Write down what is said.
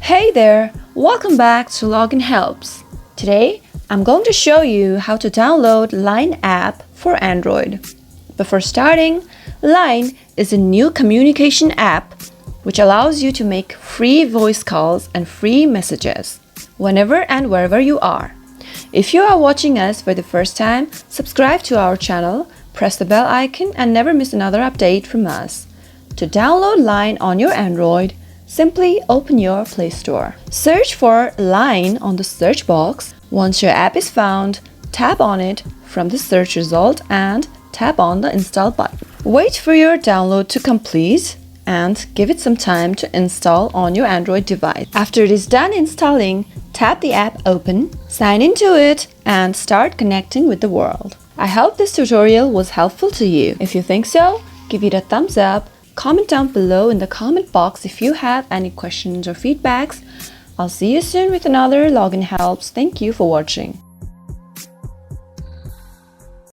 Hey there, welcome back to Login Helps. Today, I'm going to show you how to download Line app for Android. Before starting, Line is a new communication app which allows you to make free voice calls and free messages whenever and wherever you are. If you are watching us for the first time, subscribe to our channel, press the bell icon and never miss another update from us. To download Line on your Android, simply open your Play Store. Search for Line on the search box. Once your app is found, tap on it from the search result and tap on the install button. Wait for your download to complete and give it some time to install on your Android device. After it is done installing, tap the app open, sign into it and start connecting with the world. I hope this tutorial was helpful to you. If you think so, give it a thumbs up. Comment down below in the comment box if you have any questions or feedbacks. I'll see you soon with another Login Helps. Thank you for watching.